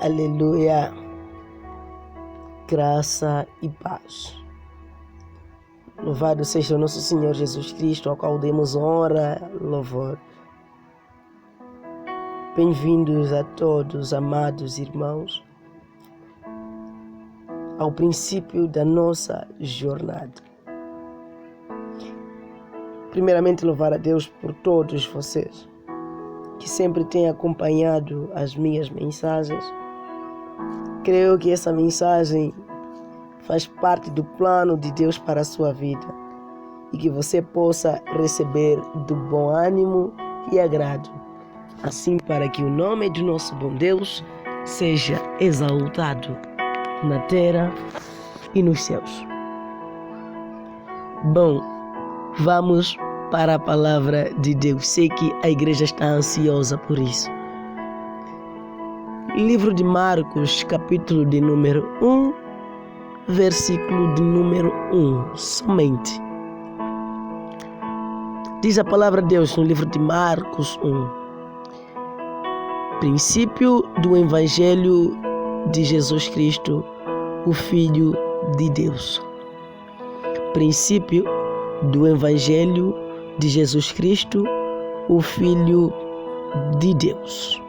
Aleluia, graça e paz. Louvado seja o nosso Senhor Jesus Cristo, ao qual demos honra, louvor. Bem-vindos a todos, amados irmãos, ao princípio da nossa jornada. Primeiramente, louvar a Deus por todos vocês que sempre têm acompanhado as minhas mensagens. Creio que essa mensagem faz parte do plano de Deus para a sua vida e que você possa receber do bom ânimo e agrado, assim para que o nome do nosso bom Deus seja exaltado na terra e nos céus. Bom, vamos para a palavra de Deus. Sei que a igreja está ansiosa por isso. Livro de Marcos, capítulo de número 1, versículo de número 1, somente. Diz a palavra de Deus no livro de Marcos 1. Princípio do Evangelho de Jesus Cristo, o Filho de Deus. Princípio do Evangelho de Jesus Cristo, o Filho de Deus.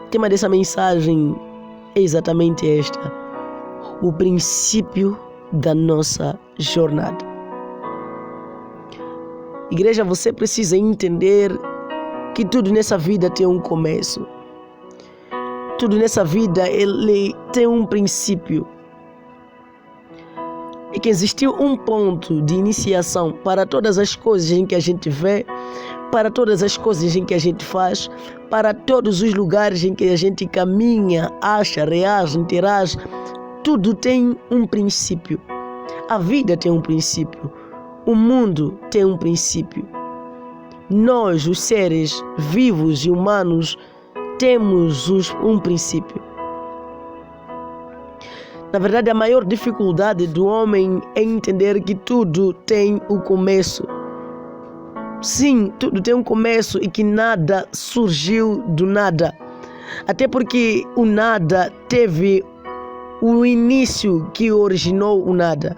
O tema dessa mensagem é exatamente esta: o princípio da nossa jornada. Igreja, você precisa entender que tudo nessa vida tem um começo. Tudo nessa vida ele tem um princípio. E que existiu um ponto de iniciação para todas as coisas em que a gente vê, para todas as coisas em que a gente faz, para todos os lugares em que a gente caminha, acha, reage, interage. Tudo tem um princípio. A vida tem um princípio. O mundo tem um princípio. Nós, os seres vivos e humanos, temos um princípio. Na verdade, a maior dificuldade do homem é entender que tudo tem um começo. Sim, tudo tem um começo e que nada surgiu do nada. Até porque o nada teve o início que originou o nada.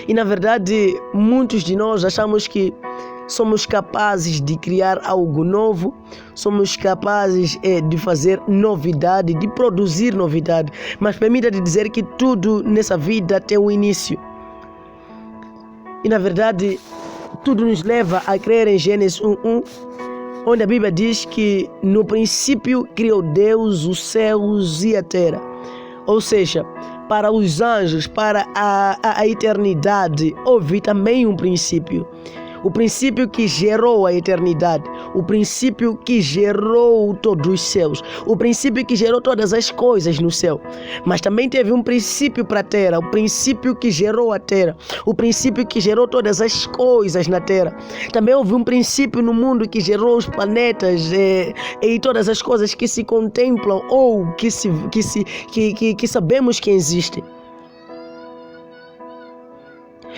E na verdade, muitos de nós achamos que somos capazes de criar algo novo, somos capazes de fazer novidade, de produzir novidade. Mas permita-te dizer que tudo nessa vida tem um início. E na verdade, tudo nos leva a crer em Gênesis 1:1, onde a Bíblia diz que no princípio criou Deus os céus e a terra. Ou seja, para os anjos, para a eternidade, houve também um princípio. O princípio que gerou a eternidade, o princípio que gerou todos os céus, o princípio que gerou todas as coisas no céu. Mas também teve um princípio para a terra, o princípio que gerou a terra, o princípio que gerou todas as coisas na terra. Também houve um princípio no mundo que gerou os planetas e todas as coisas que se contemplam ou que sabemos que existem.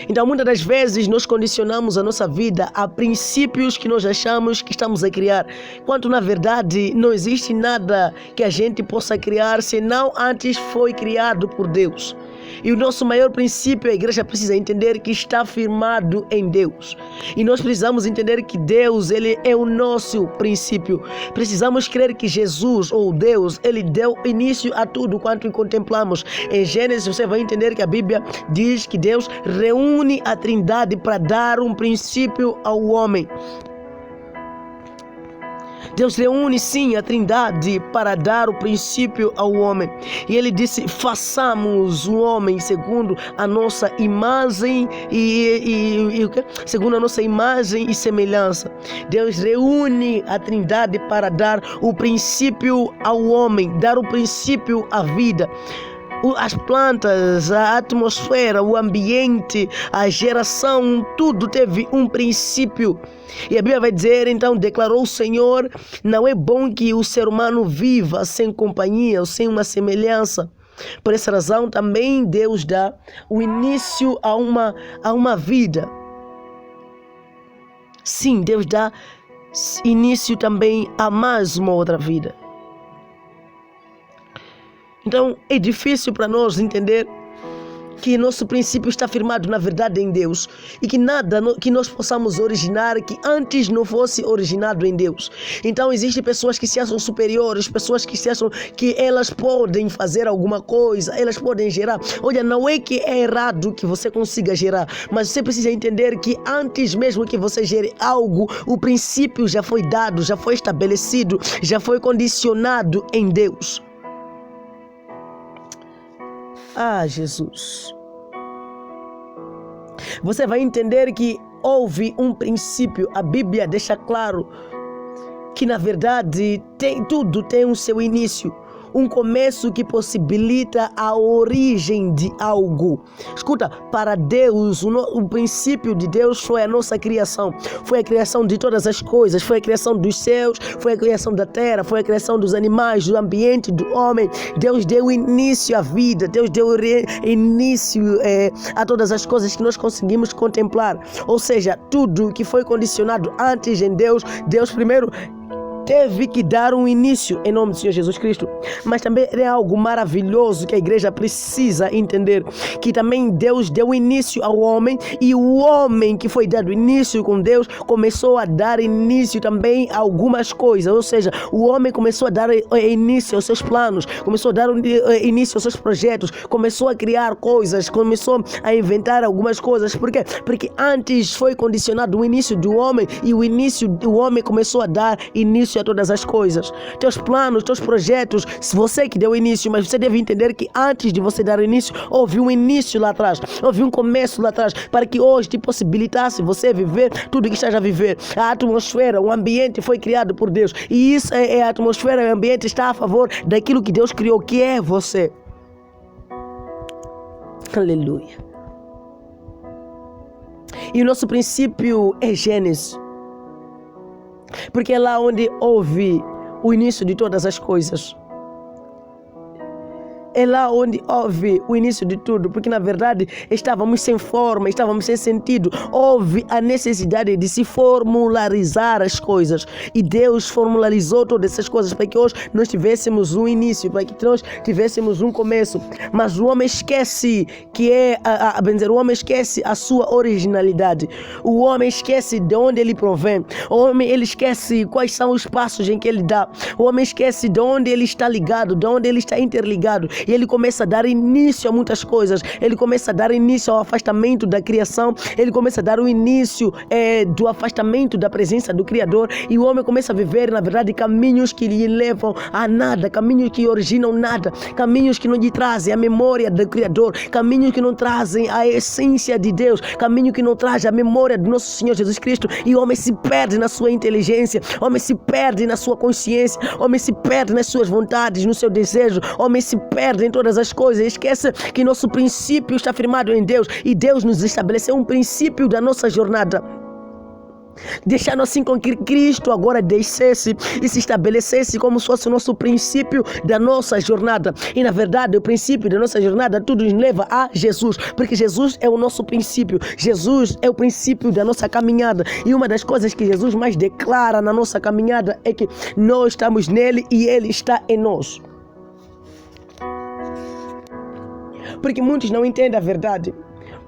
Então, muitas das vezes, nós condicionamos a nossa vida a princípios que nós achamos que estamos a criar, quando na verdade não existe nada que a gente possa criar, senão antes foi criado por Deus. E o nosso maior princípio, a igreja precisa entender que está firmado em Deus. E nós precisamos entender que Deus, ele é o nosso princípio. Precisamos crer que Jesus, ou Deus, ele deu início a tudo quanto contemplamos. Em Gênesis, você vai entender que a Bíblia diz que Deus reúne a Trindade para dar um princípio ao homem. Deus reúne sim a Trindade para dar o princípio ao homem. E ele disse: façamos o homem segundo a nossa imagem segundo a nossa imagem e semelhança. Deus reúne a Trindade para dar o princípio ao homem, dar o princípio à vida. As plantas, a atmosfera, o ambiente, a geração, tudo teve um princípio. E a Bíblia vai dizer, então, declarou o Senhor: não é bom que o ser humano viva sem companhia ou sem uma semelhança. Por essa razão também Deus dá o início a uma vida. Sim, Deus dá início também a mais uma outra vida. Então é difícil para nós entender que nosso princípio está firmado na verdade em Deus e que nada que nós possamos originar que antes não fosse originado em Deus. Então existem pessoas que se acham superiores, pessoas que se acham que elas podem fazer alguma coisa, elas podem gerar. Olha, não é que é errado que você consiga gerar, mas você precisa entender que antes mesmo que você gere algo, o princípio já foi dado, já foi estabelecido, já foi condicionado em Deus. Ah, Jesus. Você vai entender que houve um princípio. A Bíblia deixa claro que, na verdade, tudo tem o seu início. Um começo que possibilita a origem de algo. Escuta, para Deus, o princípio de Deus foi a nossa criação. Foi a criação de todas as coisas. Foi a criação dos céus, foi a criação da terra, foi a criação dos animais, do ambiente, do homem. Deus deu início à vida. Deus deu início a todas as coisas que nós conseguimos contemplar. Ou seja, tudo que foi condicionado antes em Deus, Deus primeiro teve que dar um início em nome do Senhor Jesus Cristo. Mas também é algo maravilhoso que a igreja precisa entender, que também Deus deu início ao homem, e o homem que foi dado início com Deus começou a dar início também a algumas coisas. Ou seja, o homem começou a dar início aos seus planos, começou a dar início aos seus projetos, começou a criar coisas, começou a inventar algumas coisas. Por quê? Porque antes foi condicionado o início do homem, e o homem começou a dar início a todas as coisas. Teus planos, teus projetos, se você que deu início, mas você deve entender que antes de você dar início, houve um início lá atrás, houve um começo lá atrás, para que hoje te possibilitasse você viver tudo que estás a viver. A atmosfera, o ambiente foi criado por Deus, e isso é a atmosfera, o ambiente está a favor daquilo que Deus criou, que é você. Aleluia. E o nosso princípio é Gênesis. Porque é lá onde houve o início de todas as coisas. É lá onde houve o início de tudo, porque na verdade estávamos sem forma, estávamos sem sentido. Houve a necessidade de se formularizar as coisas, e Deus formularizou todas essas coisas para que hoje nós tivéssemos um início, para que nós tivéssemos um começo. Mas o homem esquece que o homem esquece a sua originalidade. O homem esquece de onde ele provém. O homem ele esquece quais são os passos em que ele dá. O homem esquece de onde ele está ligado, de onde ele está interligado. E ele começa a dar início a muitas coisas. Ele começa a dar início ao afastamento da criação. Ele começa a dar o início do afastamento da presença do Criador. E o homem começa a viver, na verdade, caminhos que lhe levam a nada. Caminhos que originam nada. Caminhos que não lhe trazem a memória do Criador. Caminhos que não trazem a essência de Deus. Caminho que não traz a memória do nosso Senhor Jesus Cristo. E o homem se perde na sua inteligência. O homem se perde na sua consciência. O homem se perde nas suas vontades, no seu desejo. O homem se perde em todas as coisas. Esquece que nosso princípio está firmado em Deus, e Deus nos estabeleceu um princípio da nossa jornada, deixando assim com que Cristo agora descesse e se estabelecesse como se fosse o nosso princípio da nossa jornada. E na verdade o princípio da nossa jornada tudo nos leva a Jesus, porque Jesus é o nosso princípio. Jesus é o princípio da nossa caminhada, e uma das coisas que Jesus mais declara na nossa caminhada é que nós estamos nele e ele está em nós. Porque muitos não entendem a verdade.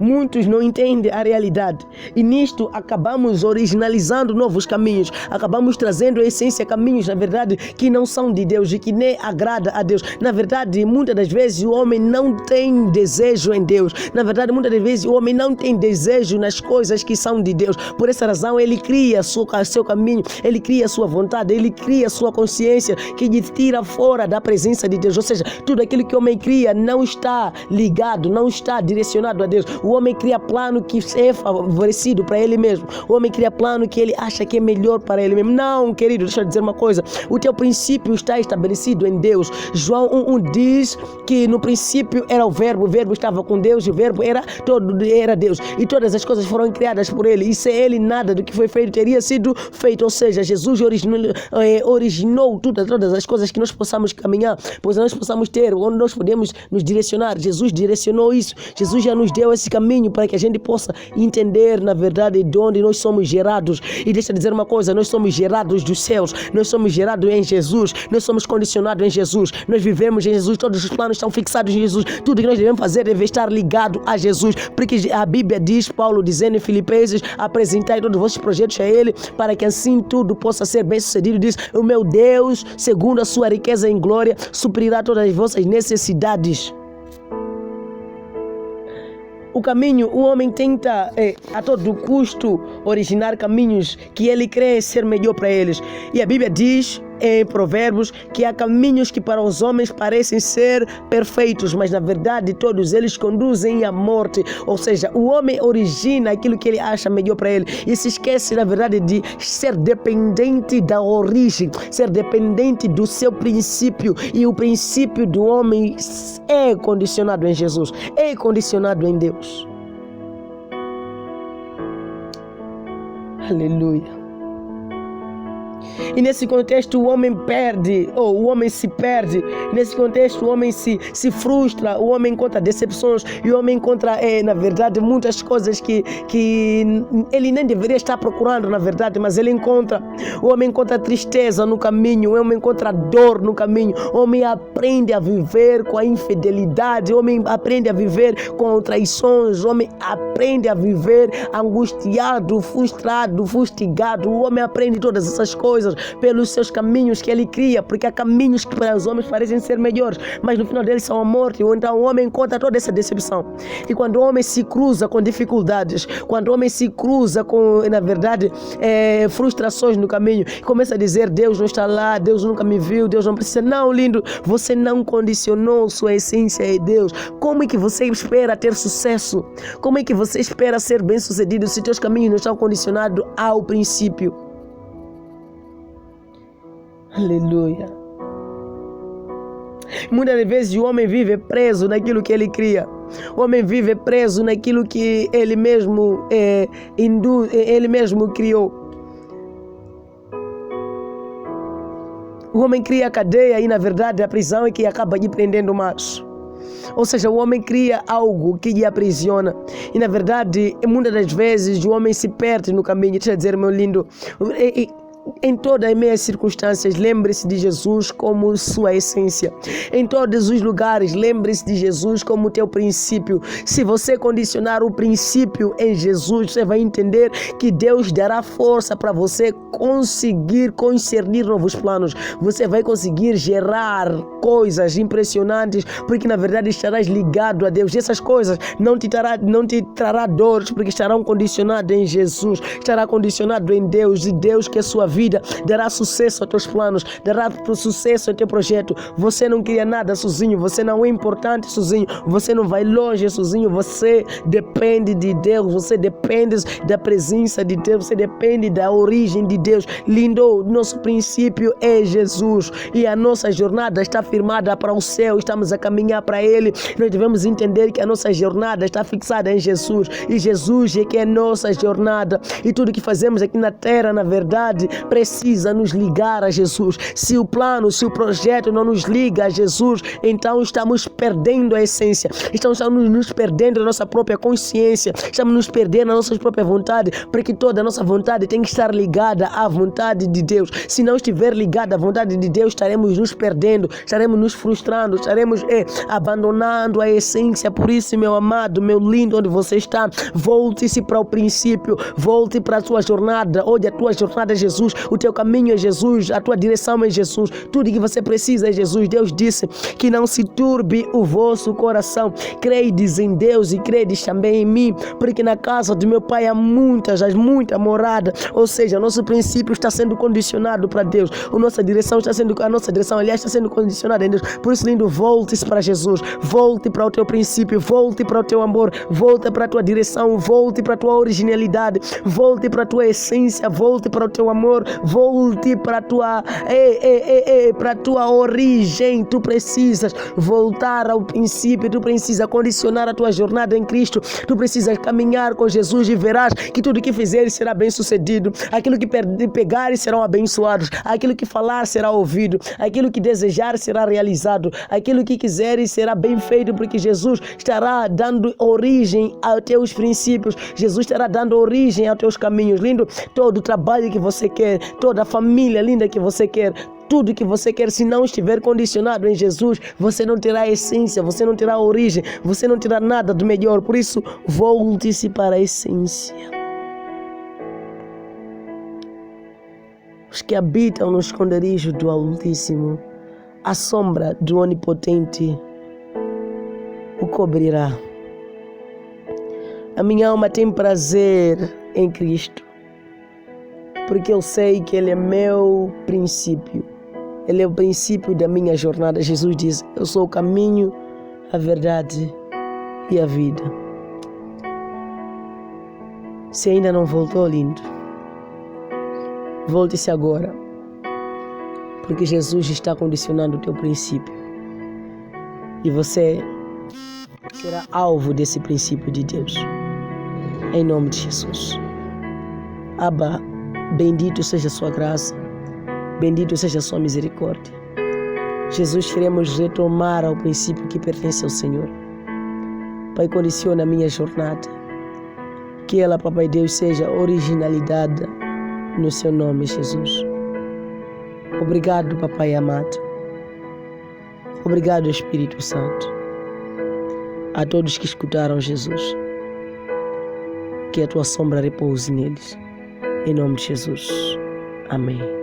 Muitos não entendem a realidade, e nisto acabamos originalizando novos caminhos, acabamos trazendo a essência, caminhos, na verdade, que não são de Deus e que nem agrada a Deus. Na verdade, muitas das vezes o homem não tem desejo em Deus. Na verdade, muitas das vezes o homem não tem desejo nas coisas que são de Deus. Por essa razão, ele cria seu caminho, ele cria sua vontade, ele cria sua consciência, que lhe tira fora da presença de Deus. Ou seja, tudo aquilo que o homem cria não está ligado, não está direcionado a Deus. O homem cria plano que é favorecido para ele mesmo. O homem cria plano que ele acha que é melhor para ele mesmo. Não, querido, deixa eu dizer uma coisa. O teu princípio está estabelecido em Deus. João 1:1 diz que no princípio era o verbo estava com Deus, e o verbo era Deus. E todas as coisas foram criadas por ele. E sem ele nada do que foi feito teria sido feito. Ou seja, Jesus originou todas as coisas que nós possamos caminhar, pois nós possamos ter, onde nós podemos nos direcionar. Jesus direcionou isso. Jesus já nos deu esse caminho. caminho para que a gente possa entender, na verdade, de onde nós somos gerados. E deixa eu dizer uma coisa, nós somos gerados dos céus, nós somos gerados em Jesus, nós somos condicionados em Jesus, nós vivemos em Jesus, todos os planos estão fixados em Jesus, tudo que nós devemos fazer deve estar ligado a Jesus, porque a Bíblia diz, Paulo dizendo em Filipenses, apresentai todos os vossos projetos a Ele, para que assim tudo possa ser bem sucedido. Diz, o meu Deus, segundo a sua riqueza em glória, suprirá todas as vossas necessidades. O caminho, o homem tenta a todo custo originar caminhos que ele crê ser melhor para eles. E a Bíblia diz em Provérbios que há caminhos que para os homens parecem ser perfeitos, mas na verdade todos eles conduzem à morte. Ou seja, o homem origina aquilo que ele acha melhor para ele e se esquece na verdade de ser dependente da origem, ser dependente do seu princípio. E o princípio do homem é condicionado em Jesus, é condicionado em Deus. Aleluia. E nesse contexto o homem perde, ou o homem se perde. Nesse contexto o homem se frustra, o homem encontra decepções e o homem encontra, na verdade, muitas coisas que ele nem deveria estar procurando, na verdade, mas ele encontra. O homem encontra tristeza no caminho, o homem encontra dor no caminho, o homem aprende a viver com a infidelidade, o homem aprende a viver com traições, o homem aprende a viver angustiado, frustrado, fustigado. O homem aprende todas essas coisas pelos seus caminhos que ele cria, porque há caminhos que para os homens parecem ser melhores, mas no final deles são a morte. Ou então o homem encontra toda essa decepção. E quando o homem se cruza com dificuldades, quando o homem se cruza com, na verdade, frustrações no caminho, começa a dizer, Deus não está lá, Deus nunca me viu, Deus não precisa. Não, lindo, você não condicionou sua essência em Deus. Como é que você espera ter sucesso? Como é que você espera ser bem sucedido se teus caminhos não estão condicionados ao princípio? Aleluia. Muitas vezes o homem vive preso naquilo que ele cria. O homem vive preso naquilo que ele mesmo ele mesmo criou. O homem cria a cadeia e na verdade a prisão é que acaba lhe prendendo mais. Ou seja, o homem cria algo que lhe aprisiona. E na verdade, muitas das vezes o homem se perde no caminho. Deixa eu dizer, meu lindo, em todas as meias circunstâncias, lembre-se de Jesus como sua essência. Em todos os lugares, lembre-se de Jesus como teu princípio. Se você condicionar o princípio em Jesus, você vai entender que Deus dará força para você conseguir concernir novos planos. Você vai conseguir gerar coisas impressionantes, porque na verdade estarás ligado a Deus. E essas coisas não te trará dores, porque estarão condicionadas em Jesus, estará condicionado em Deus, e Deus que é sua vida dará sucesso aos teus planos, dará sucesso ao teu projeto. Você não cria nada sozinho, você não é importante sozinho, você não vai longe sozinho, você depende de Deus, você depende da presença de Deus, você depende da origem de Deus. Lindo, nosso princípio é Jesus e a nossa jornada está firmada para o céu, estamos a caminhar para Ele. Nós devemos entender que a nossa jornada está fixada em Jesus e Jesus é que é a nossa jornada, e tudo que fazemos aqui na terra, na verdade, precisa nos ligar a Jesus. Se o plano, se o projeto não nos liga a Jesus, então estamos perdendo a essência, estamos nos perdendo a nossa própria consciência, estamos nos perdendo a nossa própria vontade, porque toda a nossa vontade tem que estar ligada à vontade de Deus. Se não estiver ligada à vontade de Deus, estaremos nos perdendo, estaremos nos frustrando, estaremos abandonando a essência. Por isso, meu amado, meu lindo, onde você está, volte-se para o princípio, volte para a tua jornada. Olha, a tua jornada é Jesus, o teu caminho é Jesus, a tua direção é Jesus, tudo que você precisa é Jesus. Deus disse que não se turbe o vosso coração, credes em Deus e credes também em mim, porque na casa do meu Pai há muita morada. Ou seja, nosso princípio está sendo condicionado para Deus, a nossa direção está sendo condicionada em Deus. Por isso, lindo, volte-se para Jesus, volte para o teu princípio, volte para o teu amor, volte para a tua direção, volte para a tua originalidade, volte para a tua essência, volte para o teu amor. Senhor, volte para a tua origem. Tu precisas voltar ao princípio, tu precisas condicionar a tua jornada em Cristo, tu precisas caminhar com Jesus e verás que tudo que fizeres será bem sucedido, aquilo que pegares serão abençoados, aquilo que falar será ouvido, aquilo que desejar será realizado, aquilo que quiseres será bem feito, porque Jesus estará dando origem aos teus princípios, Jesus estará dando origem aos teus caminhos. Lindo, todo o trabalho que você quer, toda a família linda que você quer, tudo que você quer, se não estiver condicionado em Jesus, você não terá essência, você não terá origem, você não terá nada do melhor. Por isso, volte-se para a essência. Os que habitam no esconderijo do Altíssimo, a sombra do Onipotente o cobrirá. A minha alma tem prazer em Cristo, porque eu sei que Ele é meu princípio. Ele é o princípio da minha jornada. Jesus diz: eu sou o caminho, a verdade e a vida. Se ainda não voltou, lindo, volte-se agora, porque Jesus está condicionando o teu princípio e você será alvo desse princípio de Deus. Em nome de Jesus. Abba, bendito seja a sua graça, bendito seja a sua misericórdia. Jesus, queremos retomar ao princípio que pertence ao Senhor. Pai, condiciona a minha jornada, que ela, Papai Deus, seja originalidade no seu nome, Jesus. Obrigado, Papai amado. Obrigado, Espírito Santo. A todos que escutaram, Jesus, que a tua sombra repouse neles. Em nome de Jesus. Amém.